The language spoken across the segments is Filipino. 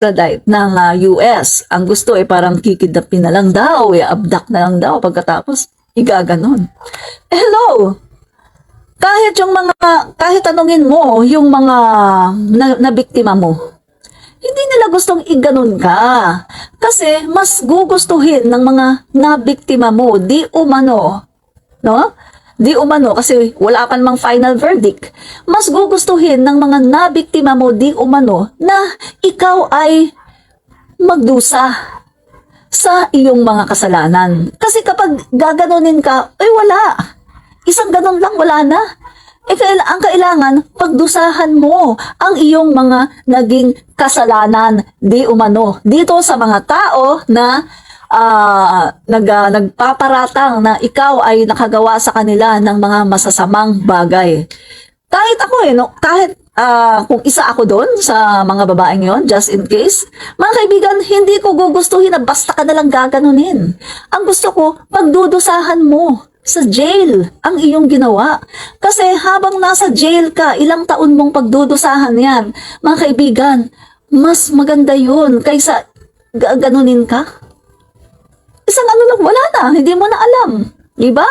extradite ng US. Ang gusto ay parang kikidnapin na lang daw, i-abduct na lang daw pagkatapos igaganon. Hello! Kahit tanungin mo yung mga na biktima mo, hindi nila gustong iganon ka. Kasi mas gugustuhin ng mga nabiktima mo, di umano, no? Di umano, kasi wala pa namang final verdict. Mas gugustuhin ng mga nabiktima mo, di umano, na ikaw ay magdusa sa iyong mga kasalanan. Kasi kapag gaganunin ka, ay wala. Isang ganon lang, wala na. Ang kailangan, pagdusahan mo ang iyong mga naging kasalanan, di umano. Dito sa mga tao na nagpaparatang na ikaw ay nakagawa sa kanila ng mga masasamang bagay. Kahit ako kahit kung isa ako doon sa mga babaeng yon, just in case, mga kaibigan, hindi ko gugustuhin na basta ka nalang gaganunin. Ang gusto ko, pagdudusahan mo sa jail ang iyong ginawa. Kasi habang nasa jail ka, ilang taon mong pagdudusahan yan, mga kaibigan, mas maganda yun kaysa ganunin ka. Isang lang, wala na, hindi mo na alam. Diba?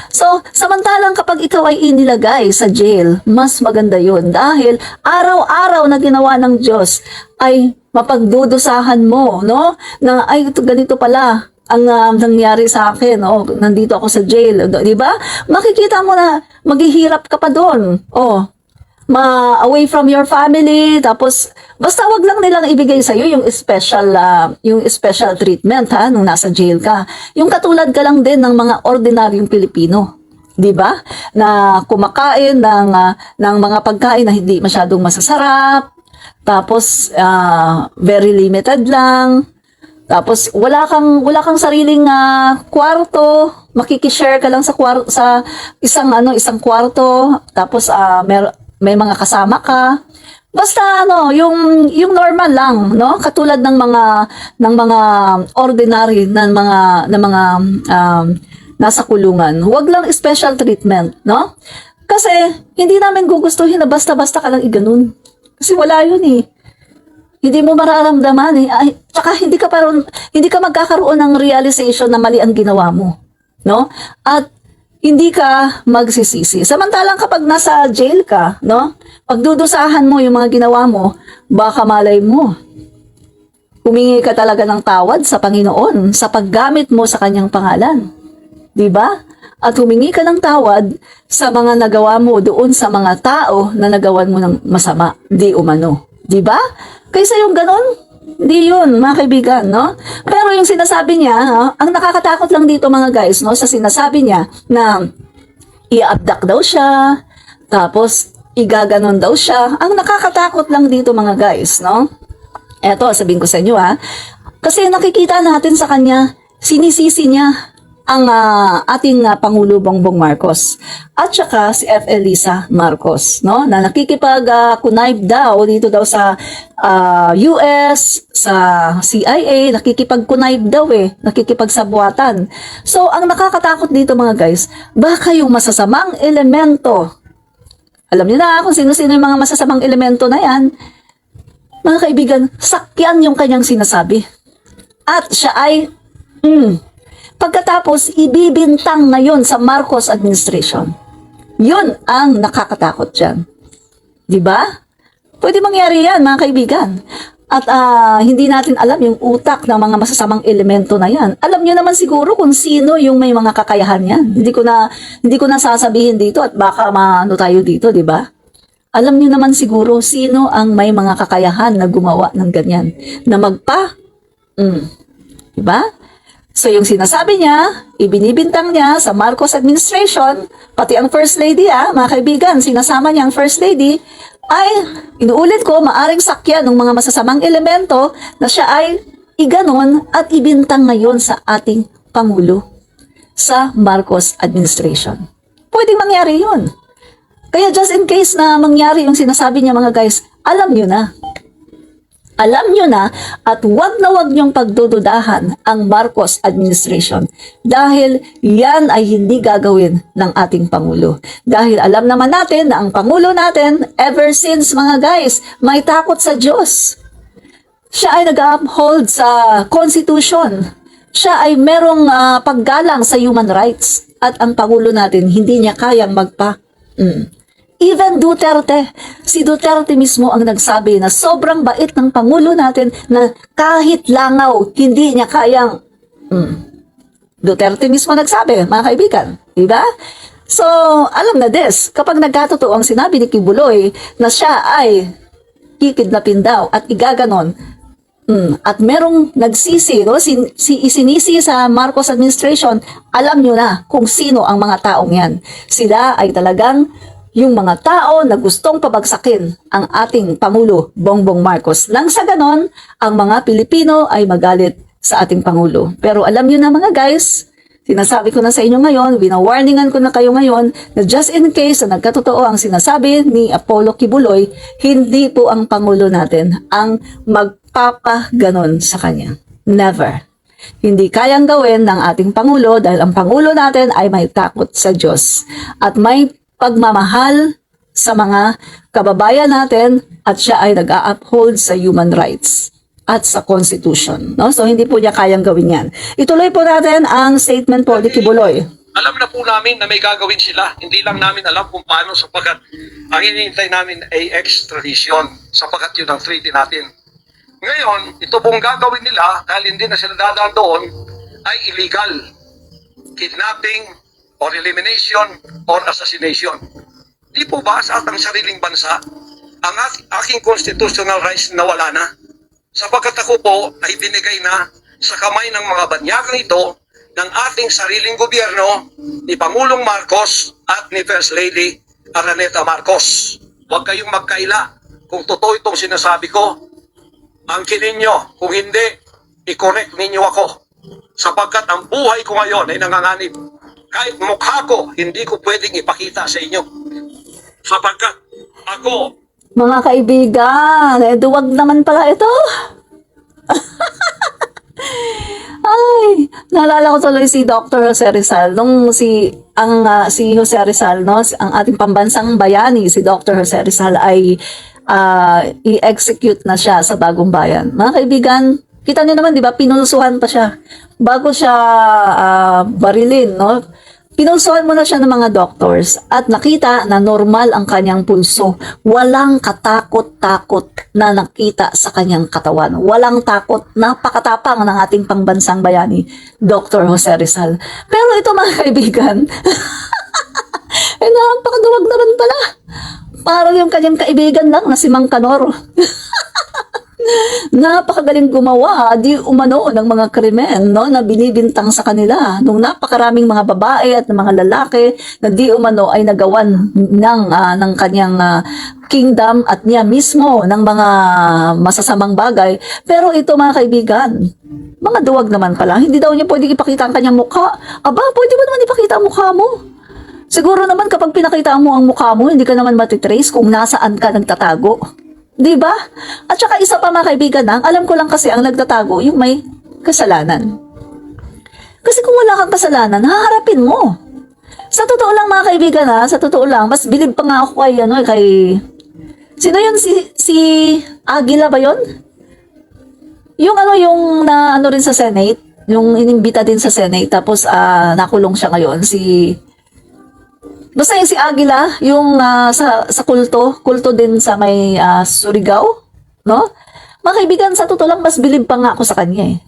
So, samantalang kapag ikaw ay inilagay sa jail, mas maganda yun. Dahil araw-araw na ginawa ng Diyos ay mapagdudusahan mo, no? Na, ay, ganito pala ang nangyari sa akin, nandito ako sa jail, diba? Makikita mo na maghihirap ka pa doon. Away from your family, tapos basta wag lang nilang ibigay sa iyo yung special treatment nung nasa jail ka. Yung katulad ka lang din ng mga ordinaryong Pilipino, 'di ba? Na kumakain ng mga pagkain na hindi masyadong masasarap, tapos very limited lang. Tapos wala kang sariling kwarto, makikishare ka lang sa isang kwarto, tapos may mga kasama ka. Basta yung normal lang, no? Katulad ng mga ordinary ng mga nasa kulungan. Huwag lang special treatment, no? Kasi hindi namin gugustuhin na basta-basta ka lang iganon. Kasi wala yun eh. Hindi mo mararamdaman eh. Tsaka hindi ka magkakaroon ng realization na mali ang ginawa mo, no? At hindi ka magsisisi. Samantalang kapag nasa jail ka, no? Pagdudusahan mo yung mga ginawa mo, baka malay mo, humingi ka talaga ng tawad sa Panginoon sa paggamit mo sa kanyang pangalan. Diba? At humingi ka ng tawad sa mga nagawa mo doon sa mga tao na nagawan mo ng masama, di umano. Diba? Kaysa yung ganon, hindi yun, mga kaibigan, no? Pero yung sinasabi niya, ang nakakatakot lang dito mga guys, no? Sa sinasabi niya na i-abduct daw siya, tapos igaganon daw siya. Ang nakakatakot lang dito mga guys, no? Eto, sabihin ko sa inyo kasi nakikita natin sa kanya, sinisisi niya ang ating Pangulo Bongbong Marcos at saka si F. Elisa Marcos, no? Na nakikipag-connive daw dito daw sa US, sa CIA, nakikipag-connive daw nakikipagsabuatan. So, ang nakakatakot dito mga guys, baka yung masasamang elemento, alam niyo na kung sino-sino yung mga masasamang elemento na yan, mga kaibigan, sakyan yung kanyang sinasabi. At siya ay, pagkatapos, ibibintang ngayon sa Marcos administration. Yun ang nakakatakot dyan. Diba? Pwede mangyari yan, mga kaibigan. At hindi natin alam yung utak ng mga masasamang elemento na yan. Alam nyo naman siguro kung sino yung may mga kakayahan yan. Hindi ko na sasabihin dito at baka maano tayo dito, diba? Alam nyo naman siguro sino ang may mga kakayahan na gumawa ng ganyan. Na diba? So yung sinasabi niya, ibinibintang niya sa Marcos administration, pati ang First Lady mga kaibigan, sinasama niya ang First Lady, ay inuulit ko, maaring sakyan ng mga masasamang elemento na siya ay iganon at ibintang ngayon sa ating Pangulo sa Marcos administration. Pwedeng mangyari yun. Kaya just in case na mangyari yung sinasabi niya mga guys, alam nyo na. Alam nyo na at wag niyong pagdududahan ang Marcos administration dahil yan ay hindi gagawin ng ating Pangulo. Dahil alam naman natin na ang Pangulo natin ever since mga guys may takot sa Diyos. Siya ay nag-uphold sa Constitution. Siya ay merong paggalang sa human rights. At ang Pangulo natin, hindi niya kayang Even Duterte, si Duterte mismo ang nagsabi na sobrang bait ng Pangulo natin na kahit langaw, hindi niya kayang Duterte mismo nagsabi, mga kaibigan. Diba? So, alam na this, kapag nagkatotoo ang sinabi ni Kibuloy na siya ay kikidnapin daw at igaganon, at merong nagsisi, no? Isinisi sa Marcos administration, alam nyo na kung sino ang mga taong yan. Sila ay talagang yung mga tao na gustong pabagsakin ang ating Pangulo, Bongbong Marcos. Nang sa ganon, ang mga Pilipino ay magalit sa ating Pangulo. Pero alam nyo na mga guys, sinasabi ko na sa inyo ngayon, winawarningan ko na kayo ngayon na just in case na nagkatotoo ang sinasabi ni Apollo Kibuloy, hindi po ang Pangulo natin ang magpapaganon sa kanya. Never. Hindi kayang gawin ng ating Pangulo dahil ang Pangulo natin ay may takot sa Diyos at may pagmamahal sa mga kababayan natin at siya ay nag-a-uphold sa human rights at sa Constitution. No? So, hindi po niya kayang gawin yan. Ituloy po natin ang statement po ni Kibuloy. Alam na po namin na may gagawin sila. Hindi lang namin alam kung paano sapagkat ang hinihintay namin ay extradition sapagkat yun ang treaty natin. Ngayon, ito pong gagawin nila dahil hindi na sila dadaan doon ay illegal. Kidnapping or elimination or assassination. Di po ba sa atang sariling bansa ang aking constitutional rights na wala na? Sapagkat ako po ay binigay na sa kamay ng mga banyagang ito ng ating sariling gobyerno ni Pangulong Marcos at ni First Lady Araneta Marcos. Huwag kayong magkaila kung totoo itong sinasabi ko. Angkinin nyo, kung hindi, i-correct ninyo ako. Sapagkat ang buhay ko ngayon ay nanganganib. Kahit mukha ko, hindi ko pwedeng ipakita sa inyo. Sapagkat ako, Mga kaibigan, duwag naman pala ito. Ay, naalala ko tuloy si Dr. Jose Rizal. Nung si Jose Rizal, no, ang ating pambansang bayani, si Dr. Jose Rizal ay i-execute na siya sa Bagong Bayan. Mga kaibigan, kita niyo naman, di ba, pinulsuhan pa siya. Bago siya barilin, no? Pinulsuhan mo na siya ng mga doctors at nakita na normal ang kanyang pulso. Walang katakot-takot na nakita sa kanyang katawan. Walang takot. Napakatapang ng ating pangbansang bayani, Dr. Jose Rizal. Pero ito mga kaibigan, napakaduwag naman pala. Parang yung kanyang kaibigan lang na si Mang Kanor. Napakagaling gumawa, di umano ng mga krimen, no, na binibintang sa kanila nung napakaraming mga babae at mga lalaki na di umano ay nagawan ng kanyang kingdom at niya mismo ng mga masasamang bagay. Pero ito mga kaibigan, mga duwag naman pala, hindi daw niya pwedeng ipakita ang kanyang mukha. Aba, pwede mo naman ipakita ang mukha mo. Siguro naman kapag pinakita mo ang mukha mo, hindi ka naman matitrace kung nasaan ka nagtatago. Diba? At saka isa pa mga kaibigan, alam ko lang kasi ang nagtatago yung may kasalanan. Kasi kung wala kang kasalanan, haharapin mo. Sa totoo lang mga kaibigan sa totoo lang, mas bilib pa nga ako kay sino yun? Si Aguila ba yun? Yung yung na rin sa Senate, yung inimbita din sa Senate, tapos nakulong siya ngayon, basta yung si Aguila, yung sa kulto din sa may Surigao, no? Mga kaibigan, sa totoo lang, mas bilib pa nga ako sa kanya eh.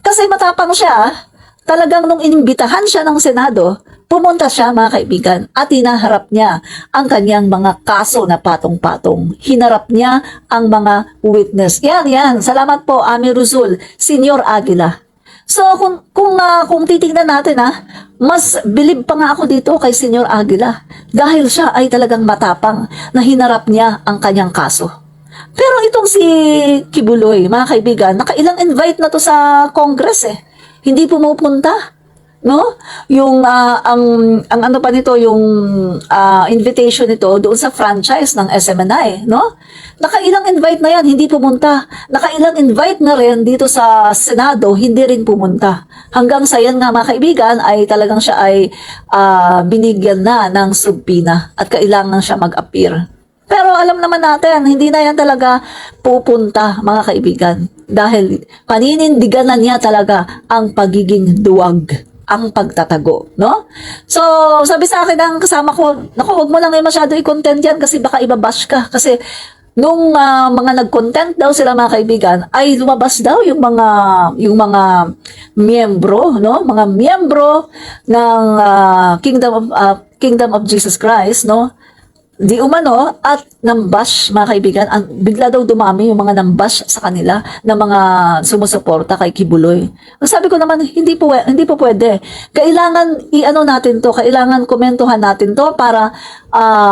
Kasi matapang siya, talagang nung inimbitahan siya ng Senado, pumunta siya mga kaibigan at hinaharap niya ang kanyang mga kaso na patong-patong. Hinarap niya ang mga witness. Yan. Salamat po, Ami Ruzul, Senior Aguila. So, kung titignan natin mas bilib pa nga ako dito kay Senior Aguila dahil siya ay talagang matapang na hinarap niya ang kanyang kaso. Pero itong si Kibuloy, mga kaibigan, nakailang invite na to sa Congress eh. Hindi pumupunta. No? Yung ang ano pa nito yung invitation nito doon sa franchise ng SMNI, no? Nakailang invite na yan, hindi pumunta. Nakailang invite na rin dito sa Senado, hindi rin pumunta. Hanggang sa yan nga mga kaibigan ay talagang siya ay binigyan na ng subpoena at kailangan siya mag-appear. Pero alam naman natin, hindi na yan talaga pupunta mga kaibigan. Dahil paninindigan na niya talaga ang pagiging duwag, ang pagtatago, no? So, sabi sa akin ng kasama ko, naku, huwag mo lang masyado i-content yan kasi baka ibabash ka. Kasi nung mga nag-content daw sila mga kaibigan, ay lumabas daw yung mga miyembro, no? Mga miyembro ng Kingdom of Jesus Christ, no? Di umano at nambash mga kaibigan, bigla daw dumami yung mga nambash sa kanila na mga sumusuporta kay Kibuloy. Ang sabi ko naman, hindi po pwede. Kailangan i-ano natin to, kailangan komentuhan natin to para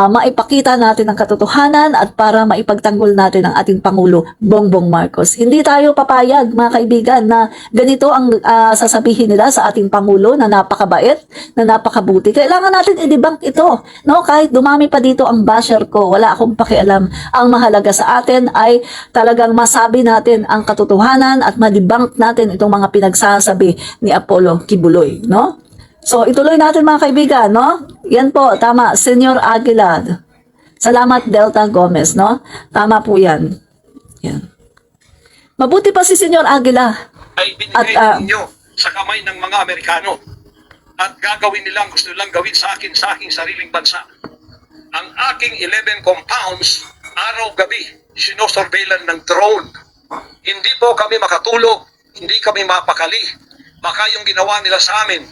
maipakita natin ang katotohanan at para maipagtanggol natin ang ating Pangulo, Bongbong Marcos. Hindi tayo papayag mga kaibigan na ganito ang sasabihin nila sa ating Pangulo na napakabait, na napakabuti. Kailangan natin i-debunk ito. No? Kahit dumami pa dito ang basher ko, wala akong pakialam. Ang mahalaga sa atin ay talagang masabi natin ang katotohanan at ma-debunk natin itong mga pinagsasabi ni Apollo Kibuloy, no? So, ituloy natin mga kaibigan, no? Yan po, tama, Senyor Aguila. Salamat, Delta Gomez, no? Tama po yan. Yan. Mabuti pa si Senyor Aguila. Ay binigay ninyo sa kamay ng mga Amerikano. At gagawin nilang gusto nilang gawin sa akin sa aking sariling bansa. Ang aking 11 compounds, araw-gabi, sinosurveillan ng drone. Hindi po kami makatulog, hindi kami mapakali. Baka yung ginawa nila sa amin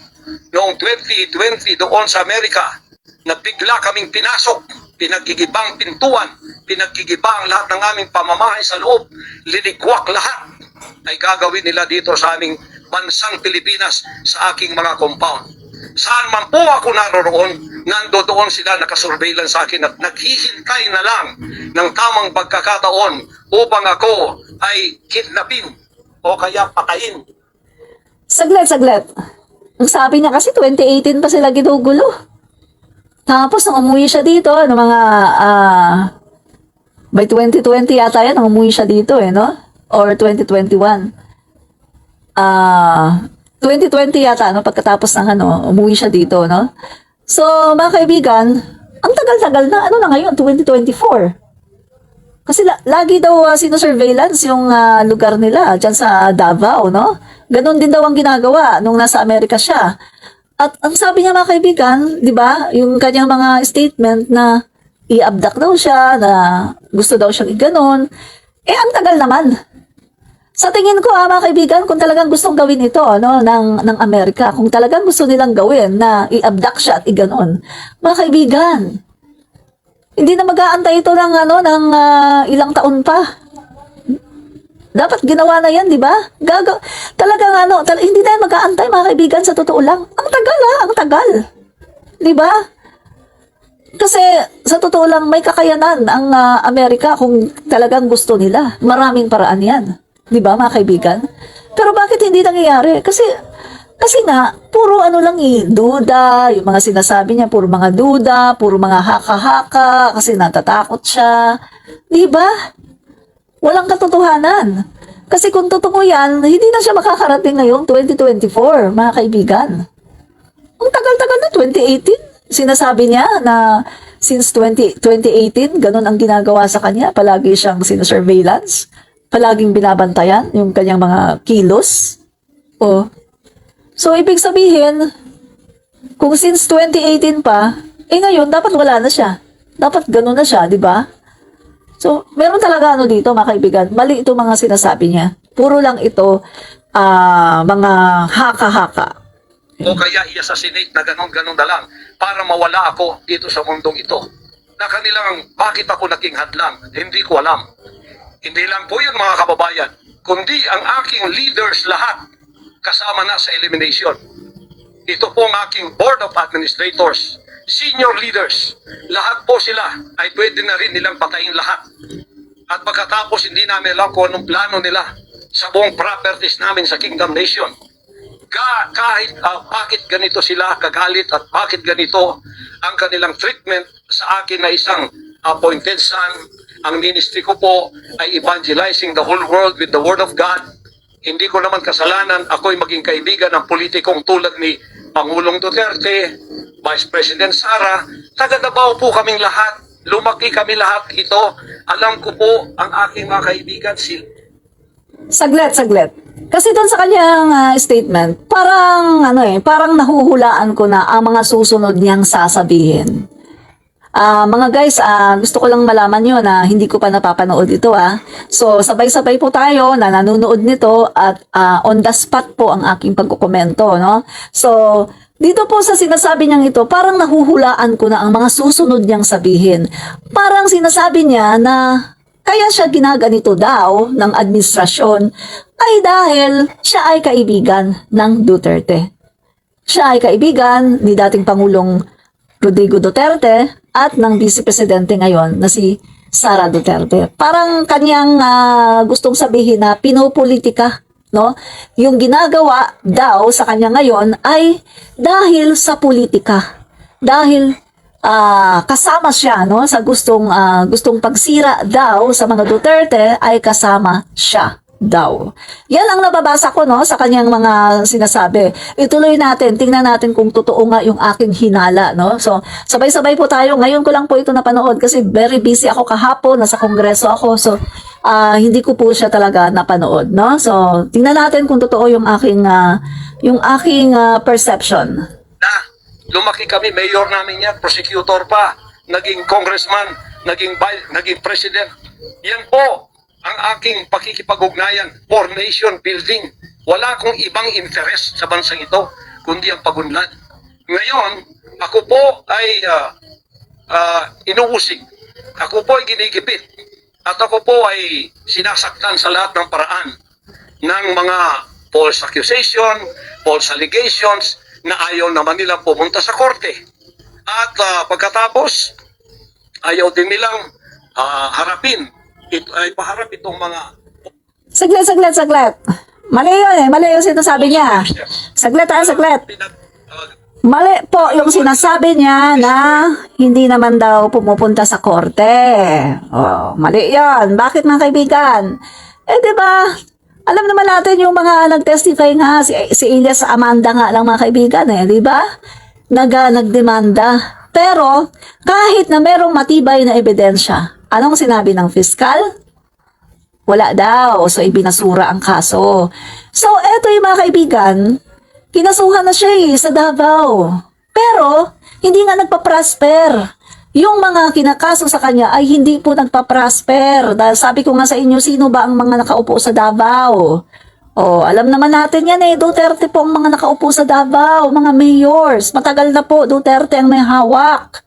noong 2020 doon sa Amerika, na bigla kaming pinasok, pinagigibang pintuan, pinagigibang lahat ng aming pamamahay sa loob, linikwak lahat, ay gagawin nila dito sa aming bansang Pilipinas sa aking mga compound. Saan man po ako naroroon, nandoon sila nakasurveillance sa akin at naghihintay na lang ng tamang pagkakataon upang ako ay kidnapin o kaya patayin. Saglit. Ang sabi niya kasi 2018 pa sila ginugulo. Tapos nung umuwi siya dito, by 2020 yata yan, nung umuwi siya dito no? Or 2021. 2020 yata, no? Pagkatapos ng umuwi siya dito, no? So, mga kaibigan, ang tagal-tagal na, na ngayon, 2024. Kasi lagi daw sino-surveillance yung lugar nila dyan sa Davao, no? Ganon din daw ang ginagawa nung nasa Amerika siya. At ang sabi niya mga kaibigan, di ba, yung kanyang mga statement na i-abduct daw siya, na gusto daw siyang iganon, ang tagal naman. Sa tingin ko mga kaibigan, kung talagang gustong gawin ito ng Amerika, kung talagang gusto nilang gawin na i-abduct siya at iganon, mga kaibigan, hindi na mag-aantay ito ng ilang taon pa. Dapat ginawa na yan, di ba? Talagang hindi na yan mag-aantay mga kaibigan, sa totoo lang. Ang tagal ang tagal. Di ba? Kasi sa totoo lang may kakayanan ang Amerika kung talagang gusto nila. Maraming paraan yan. Di ba mga kaibigan? Pero bakit hindi nangyayari? Kasi nga, puro lang duda, yung mga sinasabi niya, puro mga duda, puro mga haka-haka, kasi natatakot siya. Di ba? Walang katotohanan. Kasi kung totoo yan, hindi na siya makakarating ngayong 2024, mga kaibigan. Ang tagal-tagal na, 2018. Sinasabi niya na since 2018, ganun ang ginagawa sa kanya. Palagi siyang sinasurveillance. Palaging binabantayan yung kanyang mga kilos. So, ibig sabihin, kung since 2018 pa, ngayon, dapat wala na siya. Dapat ganun na siya, di ba? So, meron talaga dito, mga kaibigan. Mali ito mga sinasabi niya. Puro lang ito, mga haka-haka. O kaya i-assassinate na ganon-ganon na lang para mawala ako dito sa mundong ito. Na kanilang, bakit ako naging hadlang? Hindi ko alam. Hindi lang po yun mga kababayan, kundi ang aking leaders lahat kasama na sa elimination. Ito po ang aking Board of Administrators, senior leaders, lahat po sila ay pwede na rin nilang patayin lahat. At pagkatapos hindi namin alam kung anong plano nila sa buong properties namin sa Kingdom Nation. Kahit bakit ganito sila kagalit at bakit ganito ang kanilang treatment sa akin na isang appointed son. Ang ministry ko po ay evangelizing the whole world with the Word of God. Hindi ko naman kasalanan ako'y maging kaibigan ng politikong tulad ni Pangulong Duterte, Vice President Sara. Taga Davao po kaming lahat. Lumaki kami lahat ito. Alam ko po ang aking mga kaibigan Saglit. Kasi doon sa kanyang statement, parang parang nahuhulaan ko na ang mga susunod niyang sasabihin. Mga guys, gusto ko lang malaman nyo na hindi ko pa napapanood ito. So, sabay-sabay po tayo na nanonood nito at on the spot po ang aking pagkukomento. No? So, dito po sa sinasabi niyang ito, parang nahuhulaan ko na ang mga susunod niyang sabihin. Parang sinasabi niya na kaya siya ginaganito daw ng administrasyon ay dahil siya ay kaibigan ng Duterte. Siya ay kaibigan ni dating Pangulong Rodrigo Duterte at ng Vice Presidente ngayon na si Sara Duterte. Parang kanyang gustong sabihin na pinopolitika, no? Yung ginagawa daw sa kanya ngayon ay dahil sa politika. Dahil kasama siya, no, sa gustong pagsira daw sa mga Duterte ay kasama siya daw. Yan ang nababasa ko, no, sa kanyang mga sinasabi. Ituloy natin, tingnan natin kung totoo nga yung aking hinala, no. So, sabay-sabay po tayo. Ngayon ko lang po ito napanood kasi very busy ako kahapon, nasa kongreso ako. So, hindi ko po siya talaga napanood, no. So, tingnan natin kung totoo yung aking perception. Na lumaki kami, mayor namin yan, prosecutor pa, naging congressman, naging president. Yan po ang aking pakikipag-ugnayan for nation building. Wala akong ibang interest sa bansang ito, kundi ang pagunlad. Ngayon, ako po ay inuusig. Ako po ay ginigipit. At ako po ay sinasaktan sa lahat ng paraan ng mga false accusation, false allegations, na ayaw naman nilang pumunta sa korte. At pagkatapos, ayaw din nilang harapin. Ay paharap itong mga... Saglit. Mali yun Mali yung sinasabi niya. Saglit. Mali po yung sinasabi niya na hindi naman daw pumupunta sa korte. Mali yun. Bakit mga kaibigan? Di ba? Alam naman natin yung mga nag-testify nga, si Elias Amanda nga lang mga kaibigan di ba? Nagdemanda. Pero, kahit na merong matibay na ebidensya, anong sinabi ng fiskal? Wala daw. So, ibinasura ang kaso. So, eto yung mga kaibigan, kinasuhan na siya sa Davao. Pero, hindi nga nagpa-prosper. Yung mga kinakaso sa kanya ay hindi po nagpa-prosper. Dahil sabi ko nga sa inyo, sino ba ang mga nakaupo sa Davao? Alam naman natin yan Duterte po ang mga nakaupo sa Davao, mga mayors. Matagal na po, Duterte ang may hawak.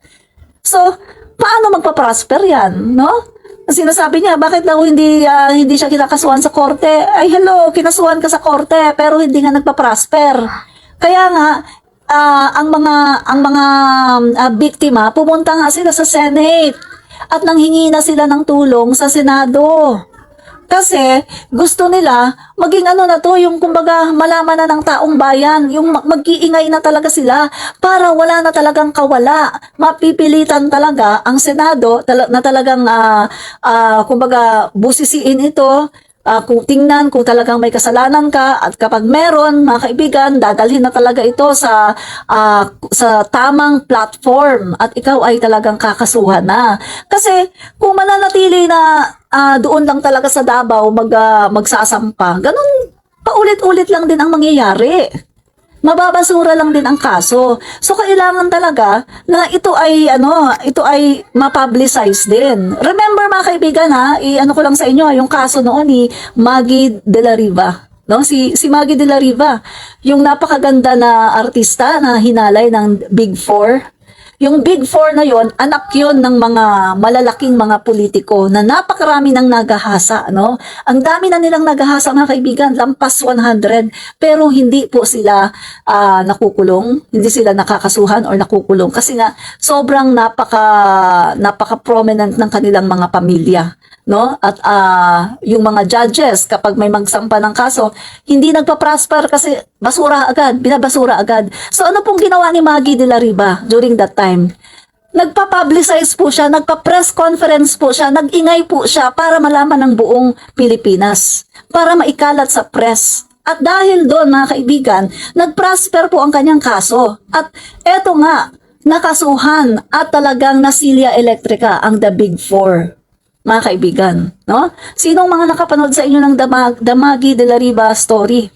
So, paano magpa-prosper yan, no? Sinasabi niya, bakit daw hindi siya kinakasuhan sa korte? Ay, hello, kinasuhan ka sa korte, pero hindi nga nagpa-prosper. Kaya nga, ang mga biktima, pumunta nga sila sa Senate at nanghingi na sila ng tulong sa Senado. Kasi gusto nila maging na to, yung kumbaga malaman na ng taong bayan, yung mag-iingay na talaga sila para wala na talagang kawala. Mapipilitan talaga ang Senado na talagang kumbaga busisiin ito. Kung tingnan kung talagang may kasalanan ka at kapag meron, mga kaibigan, dadalhin na talaga ito sa tamang platform at ikaw ay talagang kakasuhan na. Kasi kung mananatili na doon lang talaga sa Davao magsasampa, ganun paulit-ulit lang din ang mangyayari. Mababasura lang din ang kaso. So kailangan talaga na ito ay ma-publicize din. Remember mga kaibigan ko lang sa inyo yung kaso noon ni Maggie de la Riva. No, si Maggie de la Riva, yung napakaganda na artista na hinalay ng Big Four. Yung Big Four na yon, anak yon ng mga malalaking mga politiko na napakarami ng nagahasa, no? Ang dami na nilang nagahasa, mga kaibigan, lampas 100, pero hindi po sila nakukulong, hindi sila nakakasuhan or nakukulong kasi nga sobrang napaka-prominent ng kanilang mga pamilya, no? At yung mga judges, kapag may magsampa ng kaso, hindi nagpa-prosper kasi binabasura agad. So ano pong ginawa ni Maggie de la Riva during that time? Nagpa-publicize po siya, nagpa-press conference po siya, nag-ingay po siya para malaman ng buong Pilipinas, para maikalat sa press. At dahil doon, mga kaibigan, nag-prosper po ang kanyang kaso. At eto nga, nakasuhan at talagang nasilya elektrika ang The Big Four. mga kaibigan, no? Sinong mga nakapanood sa inyo ng Damagi de la Riva story?